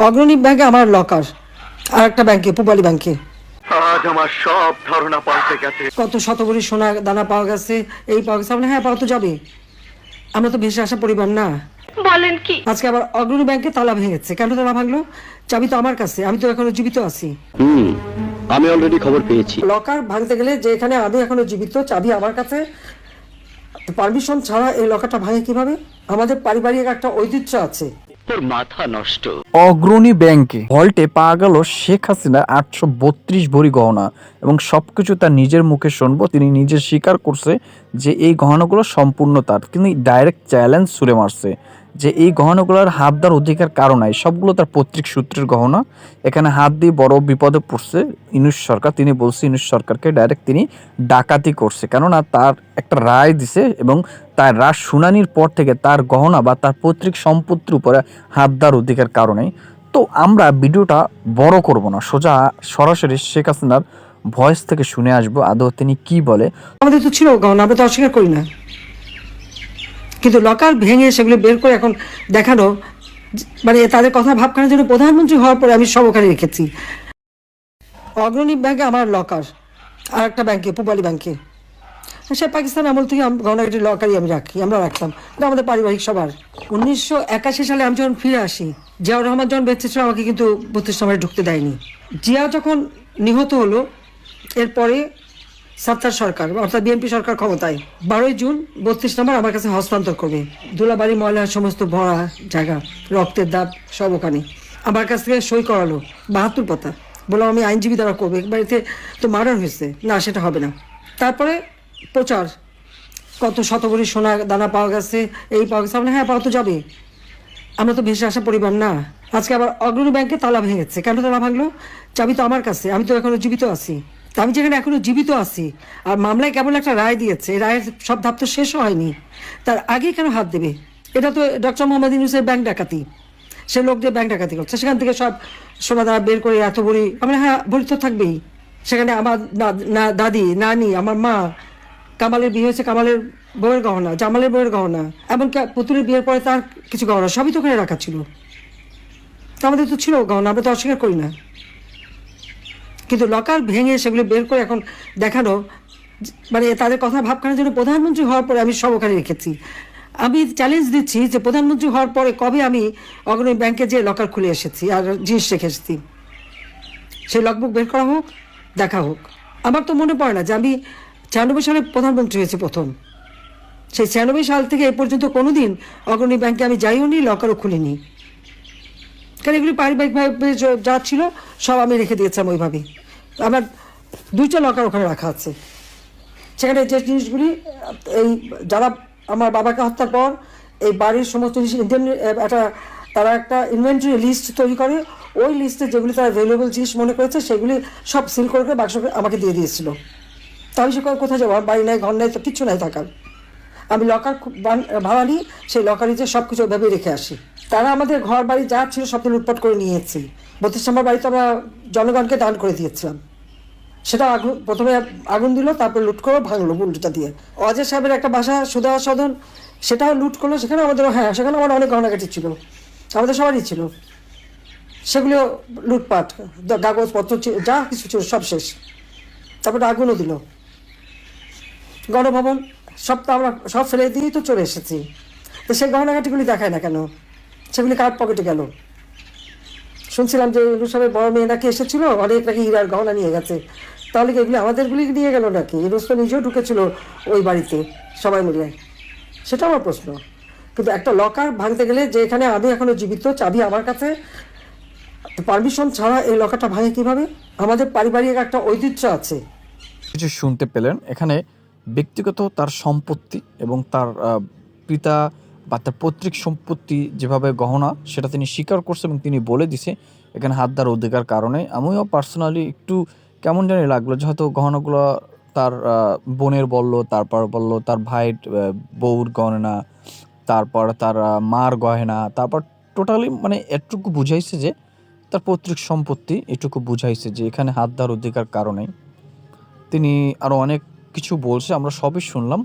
অগ্রণী ব্যাংকে আমার লকার, আর একটা ব্যাংকে পূবালী ব্যাংকে। আজ আমার সব ধারণা পাল্টে গেছে। কত শতভরি সোনা দানা পাওয়া গেছে, এই পাওয়া গেছে। হ্যাঁ, পাওয়া তো যাবে, আমরা তো ভেসে আসা পরিবার না। বলেন কি? আজকে আবার অগ্রণী ব্যাংকে তালা ভেঙেছে। কেন তালা ভাঙলো? চাবি তো আমার কাছে, আমি তো এখনো জীবিত আছি। আমি অলরেডি খবর পেয়েছি। লকার ভাঙতে গেলে যে এখানে আমি এখনো জীবিত, চাবি আমার কাছে, পারমিশন ছাড়া এই লকারটা ভাঙে কিভাবে? আমাদের পারিবারিক একটা ঐতিহ্য আছে। তোর মাথা নষ্ট। অগ্রণী ব্যাংকে ভল্টে পাওয়া গেল শেখ হাসিনার 832 ভরি গহনা এবং সবকিছু তার নিজের মুখে শুনবো। তিনি নিজে স্বীকার করছে যে এই গহনাগুলো সম্পূর্ণ তার। তিনি ডাইরেক্ট চ্যালেঞ্জ ছুড়ে মারছে যে এই গহনাগুলোর হাত দেওয়ার অধিকার কারণ নাই, সবগুলো তার পৈতৃক সূত্রের গহনা। এখানে হাত দিয়ে বড় বিপদে পড়ছে ইউনূস সরকার। তিনি বলছে ইউনূস সরকারকে ডাইরেক্ট তিনি ডাকাতি করছে, কেননা তার একটা রায় দিছে এবং তার রায় শুনানির পর থেকে তার গহনা বা তার পৈতৃক সম্পত্তির উপরে হাত দেওয়ার অধিকার কারণে। তো আমরা ভিডিওটা বড় করব না, সোজা সরাসরি শেখ হাসিনার ভয়েস থেকে শুনে আসবো আদৌ তিনি কি বলে। আমাদের তো ছিল গহনা, আমরা তো অস্বীকার করি না, কিন্তু লকার ভেঙে সেগুলো বের করে এখন দেখানো, মানে তাদের কথা ভাবখানার জন্য প্রধানমন্ত্রী হওয়ার পরে আমি সব ওখানে রেখেছি। অগ্রণী ব্যাংকে আমার লকার, আর একটা ব্যাংকে পূবালী ব্যাংকে। সে পাকিস্তান আমল থেকে গহনাগাটির লকারই আমি রাখি, আমরা রাখতাম, এটা আমাদের পারিবারিক সবার। 1981 সালে আমি যখন ফিরে আসি, জিয়াউর রহমান যখন বেঁচে ছিল আমাকে কিন্তু 32 নম্বরে ঢুকতে দেয়নি। জিয়া যখন নিহত হলো, এরপরে সাত্তার সরকার অর্থাৎ বিএনপি সরকার ক্ষমতায়, 12 জুন 32 নম্বর আমার কাছে হস্তান্তর করবে। ধুলাবাড়ি ময়লার সমস্ত ভরা জায়গা, রক্তের দাগ সব ওখানে আমার কাছ থেকে সই করালো 72 পাতা। বললাম আমি আইনজীবী দ্বারা করবো, বাড়িতে তো মার্ডার হয়েছে, না সেটা হবে না। তারপরে প্রচার, কত শতভরি সোনা দানা পাওয়া গেছে, এই পাওয়া গেছে। হ্যাঁ, পাওয়া তো যাবে, আমরা তো ভেসে আসা পরিবার না। আজকে আবার অগ্রণী ব্যাংকে তালা ভেঙেছে। কেন তালা ভাঙলো? চাবি তো আমার কাছে, আমি তো এখনো জীবিত আছি। তা আমি যেখানে এখনো জীবিত আছি আর মামলায় কেবল একটা রায় দিয়েছে, এই রায়ের সব ধাপ তো শেষ হয়নি, তার আগেই কেন হাত দেবে? এটা তো ডক্টর মোহাম্মদ ইউনূসের ব্যাংক ডাকাতি, সে লোক দিয়ে ব্যাংক ডাকাতি করছে। সেখান থেকে সব সোনা দানা বের করে এত ভরি, আমরা হ্যাঁ ভরি তো থাকবেই। সেখানে আমার দাদি, নানি, আমার মা, কামালের বিয়ে হয়েছে, কামালের বউয়ের গহনা, জামালের বউয়ের গহনা, এমনকি পুতুলের বিয়ের পরে তার কিছু গহনা সবই তো ওখানে রাখা ছিল। তা আমাদের তো ছিল গহনা, আমরা তো অস্বীকার করি না, কিন্তু লকার ভেঙে সেগুলো বের করে এখন দেখানো, মানে তাদের কথা ভাবখানার জন্য প্রধানমন্ত্রী হওয়ার পরে আমি সব ওখানে রেখেছি। আমি চ্যালেঞ্জ দিচ্ছি যে প্রধানমন্ত্রী হওয়ার পরে কবে আমি অগ্রণী ব্যাংকে যে লকার খুলে এসেছি আর জিনিস রেখে এসেছি, সেই লগবুক বের করা হোক, দেখা হোক। আমার তো মনে পড়ে না যে আমি 96 সালে প্রধানমন্ত্রী হয়েছে প্রথম। সেই 96 সাল থেকে এ পর্যন্ত কোনোদিন অগ্রণী ব্যাংকে আমি যাইও নি, লকারও খুলিনি, কারণ এগুলি পারিবারিকভাবে যা ছিল সব আমি রেখে দিয়েছিলাম ওইভাবেই। আমার 2টা লকার ওখানে রাখা আছে। সেখানে যে জিনিসগুলি, এই যারা আমার বাবাকে হত্যার পর এই বাড়ির সমস্ত জিনিস ইন্ডিয়ান তারা একটা ইনভেন্টরি লিস্ট তৈরি করে, ওই লিস্টে যেগুলি তারা ভ্যালুয়েবল জিনিস মনে করেছে সেগুলি সব সিল করে বাক্স আমাকে দিয়ে দিয়েছিল। তা আমি সে কোথায় যাবো? বাড়ি নাই, ঘর নাই, তো কিচ্ছু নাই থাকার। আমি লকার ভাড়া নিই, সেই লকারে যে সব কিছু ওইভাবেই রেখে আসি। তারা আমাদের ঘর বাড়ি যা ছিল সব লুটপাট করে নিয়েছে। 32 নম্বর বাড়িতে আমরা জনগণকে দান করে দিয়েছিলাম। সেটা প্রথমে আগুন দিল, তারপরে লুট করে ভাঙলো বুলডোজার দিয়ে। অজয় সাহেবের একটা বাসা সুধা সদন, সেটাও লুট করলো। সেখানে আমাদের, হ্যাঁ সেখানে আমার অনেক গহনাগাটি ছিল, আমাদের সবারই ছিল। সেগুলো লুটপাট, কাগজপত্র যা কিছু ছিল সব শেষ। তারপরে আগুনও দিল। গণভবন সব তো আমরা সব ফেলে দিয়েই তো চলে এসেছি। তো সেই গহনাগাটিগুলি দেখায় না কেন? সেগুলি কার পকেটে গেল? শুনছিলাম যে ইউনূস সাহেবের বড় মেয়ে নাকি এসেছিল, অনেক নাকি হীরার গহনা নিয়ে গেছে। তাহলে কি এগুলি আমাদেরগুলি নিয়ে গেল নাকি? ইউনূস তো নিজেও ঢুকেছিল ওই বাড়িতে সবাই মিলে, সেটা আমার প্রশ্ন। কিন্তু একটা লকার ভাঙতে গেলে যে এখানে আমি এখনো জীবিত, চাবি আমার কাছে, পারমিশন ছাড়া এই লকারটা ভাঙে কিভাবে? আমাদের পারিবারিক একটা ঐতিহ্য আছে। কিছু শুনতে পেলেন, এখানে ব্যক্তিগত তার সম্পত্তি এবং তার পিতা বা তার পৈতৃক সম্পত্তি যেভাবে গহনা, সেটা তিনি স্বীকার করছে এবং তিনি বলে দিছে এখানে হাত দেওয়ার অধিকার কারণে। আমিও পার্সোনালি একটু কেমন জানি লাগলো যে হয়তো গহনাগুলো তার বোনের বললো, তারপর বললো তার ভাইয়ের বউর গহনা, তারপর তার মার গয়না, তারপর টোটালি মানে এটুকু বুঝাইছে যে তার পৈতৃক সম্পত্তি, এটুকু বুঝাইছে যে এখানে হাত দেওয়ার অধিকার কারণে। তিনি আরও অনেক কিছু বলছে, আমরা সবই শুনলাম।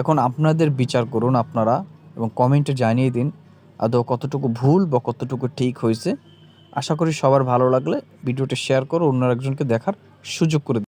এখন আপনাদের বিচার করুন আপনারা এবং কমেন্টে জানিয়ে দিন আদৌ কতটুকু ভুল বা কতটুকু ঠিক হয়েছে। আশা করি সবার ভালো লাগলে ভিডিওটি শেয়ার করো, অন্য একজনকে দেখার সুযোগ করে দিও।